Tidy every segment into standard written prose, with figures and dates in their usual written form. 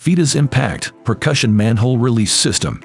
Fetus Impact Percussion Manhole Release System.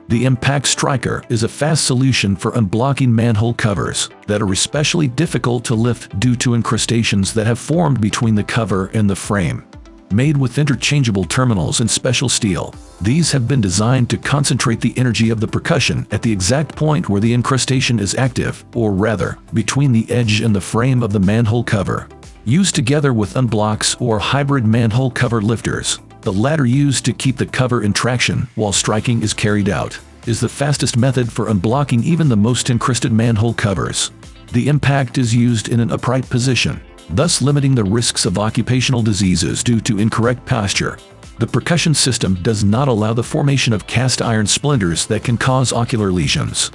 The Impact Striker is a fast solution for unblocking manhole covers that are especially difficult to lift due to incrustations that have formed between the cover and the frame. Made with interchangeable terminals and special steel, these have been designed to concentrate the energy of the percussion at the exact point where the incrustation is active, or rather, between the edge and the frame of the manhole cover. Used together with unblocks or hybrid manhole cover lifters, the latter used to keep the cover in traction while striking is carried out, is the fastest method for unblocking even the most encrusted manhole covers. The Impact is used in an upright position, thus limiting the risks of occupational diseases due to incorrect posture. The percussion system does not allow the formation of cast iron splinters that can cause ocular lesions.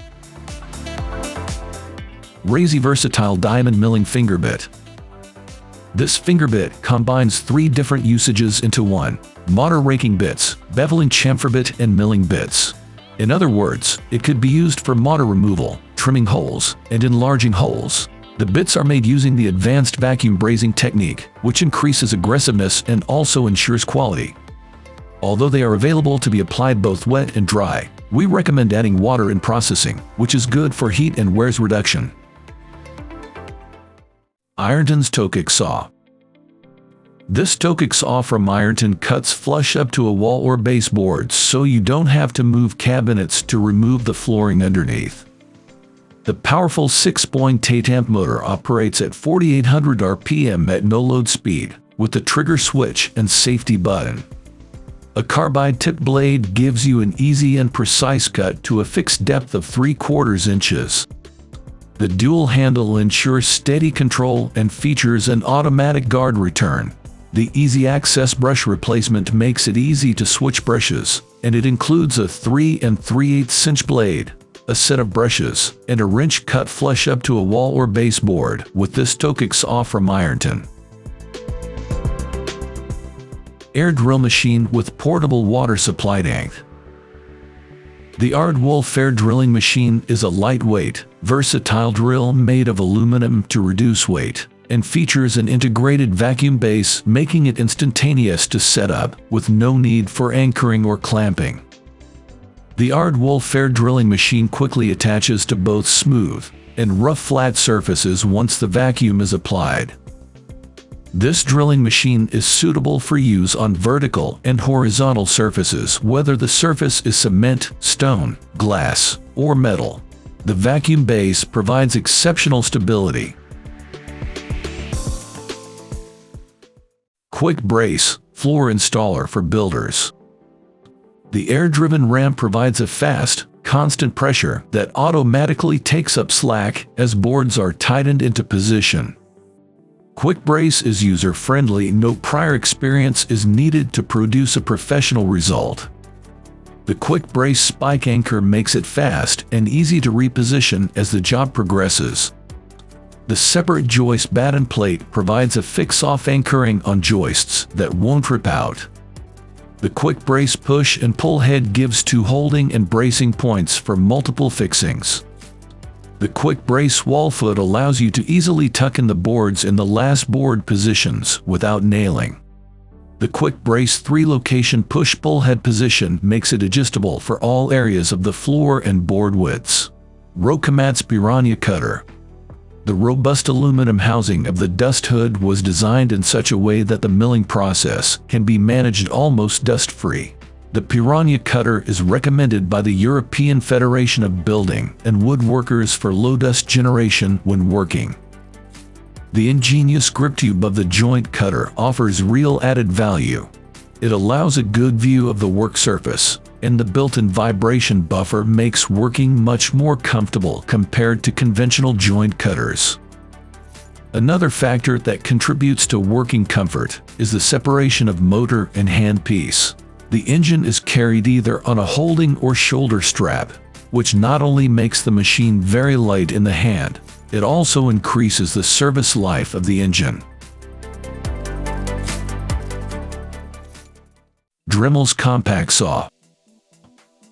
Raizi Versatile Diamond Milling Finger Bit. This finger bit combines 3 different usages into one: mortar raking bits, beveling chamfer bit, and milling bits. In other words, it could be used for mortar removal, trimming holes, and enlarging holes. The bits are made using the advanced vacuum brazing technique, which increases aggressiveness and also ensures quality. Although they are available to be applied both wet and dry, we recommend adding water in processing, which is good for heat and wears reduction. Ironton's Toe-Kick Saw. This toe-kick saw from Ironton cuts flush up to a wall or baseboard, so you don't have to move cabinets to remove the flooring underneath. The powerful 6.8 amp motor operates at 4800 RPM at no load speed, with the trigger switch and safety button. A carbide tip blade gives you an easy and precise cut to a fixed depth of 3/4 inches. The dual handle ensures steady control and features an automatic guard return. The easy access brush replacement makes it easy to switch brushes, and it includes a 3 3/8 inch blade, a set of brushes, and a wrench cut flush up to a wall or baseboard with this toe-kick saw from Ironton. Air drill machine with portable water supply tank. The Aardwolf air drilling machine is a lightweight, versatile drill made of aluminum to reduce weight, and features an integrated vacuum base, making it instantaneous to set up, with no need for anchoring or clamping. The Aardwolf air drilling machine quickly attaches to both smooth and rough flat surfaces once the vacuum is applied. This drilling machine is suitable for use on vertical and horizontal surfaces, whether the surface is cement, stone, glass, or metal. The vacuum base provides exceptional stability. QuikBrace floor installer for builders. The air-driven ramp provides a fast, constant pressure that automatically takes up slack as boards are tightened into position. QuikBrace is user-friendly, no prior experience is needed to produce a professional result. The QuikBrace spike anchor makes it fast and easy to reposition as the job progresses. The separate joist batten plate provides a fix-off anchoring on joists that won't rip out. The QuikBrace push and pull head gives 2 holding and bracing points for multiple fixings. The QuikBrace wall foot allows you to easily tuck in the boards in the last board positions without nailing. The QuikBrace 3-location push-pull head position makes it adjustable for all areas of the floor and board widths. ROCAT's Piranha cutter. The robust aluminum housing of the dust hood was designed in such a way that the milling process can be managed almost dust-free. The Piranha cutter is recommended by the European Federation of Building and Woodworkers for low dust generation when working. The ingenious grip tube of the joint cutter offers real added value. It allows a good view of the work surface, and the built-in vibration buffer makes working much more comfortable compared to conventional joint cutters. Another factor that contributes to working comfort is the separation of motor and handpiece. The engine is carried either on a holding or shoulder strap, which not only makes the machine very light in the hand, it also increases the service life of the engine. Dremel's Compact Saw.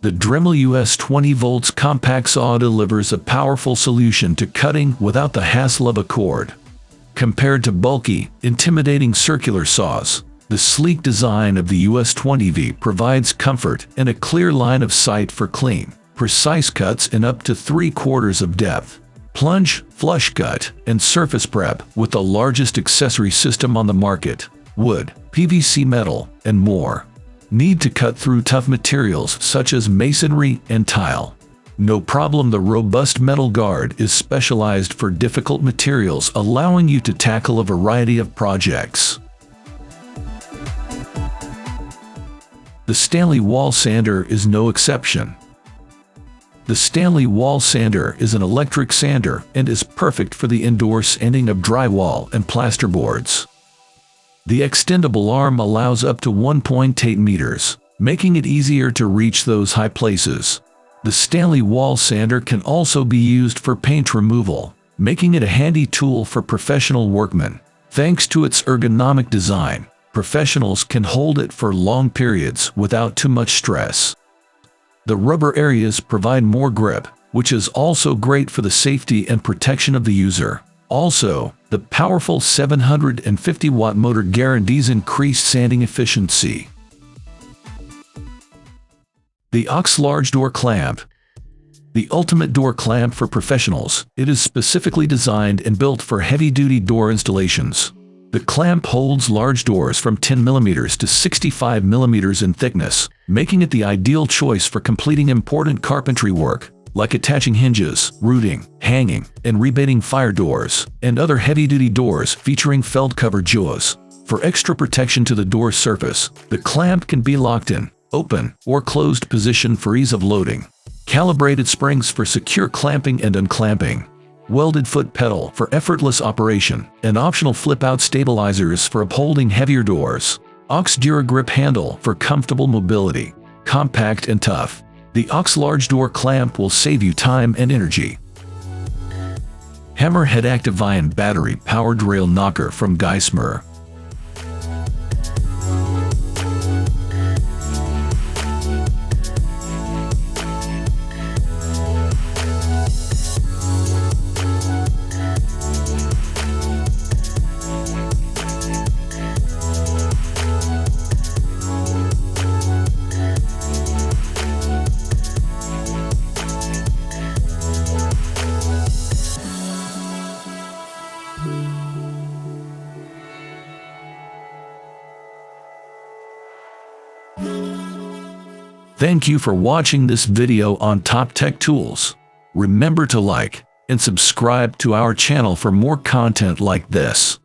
The Dremel US20V compact saw delivers a powerful solution to cutting without the hassle of a cord. Compared to bulky, intimidating circular saws, The sleek design of the US20V provides comfort and a clear line of sight for clean, precise cuts in up to 3/4 of depth. Plunge, flush cut, and surface prep with the largest accessory system on the market. Wood, PVC metal, and more. Need to cut through tough materials such as masonry and tile? No problem, the robust metal guard is specialized for difficult materials, allowing you to tackle a variety of projects. The Stanley wall sander is no exception. The Stanley wall sander is an electric sander and is perfect for the indoor sanding of drywall and plasterboards. The extendable arm allows up to 1.8 meters, making it easier to reach those high places. The Stanley wall sander can also be used for paint removal, making it a handy tool for professional workmen. Thanks to its ergonomic design, professionals can hold it for long periods without too much stress. The rubber areas provide more grip, which is also great for the safety and protection of the user. Also, the powerful 750-watt motor guarantees increased sanding efficiency. The OX Large Door Clamp. The ultimate door clamp for professionals, it is specifically designed and built for heavy-duty door installations. The clamp holds large doors from 10 mm to 65 mm in thickness, making it the ideal choice for completing important carpentry work, like attaching hinges, rooting, hanging, and rebating fire doors, and other heavy-duty doors featuring felt-covered jaws. For extra protection to the door surface, the clamp can be locked in, open, or closed position for ease of loading. Calibrated springs for secure clamping and unclamping. Welded foot pedal for effortless operation, and optional flip-out stabilizers for upholding heavier doors. OX DuraGrip handle for comfortable mobility. Compact and tough, the OX Large Door Clamp will save you time and energy. Hammerhead Active Ion battery-powered rail knocker from Geismar. Thank you for watching this video on Top Tech Tools. Remember to like and subscribe to our channel for more content like this.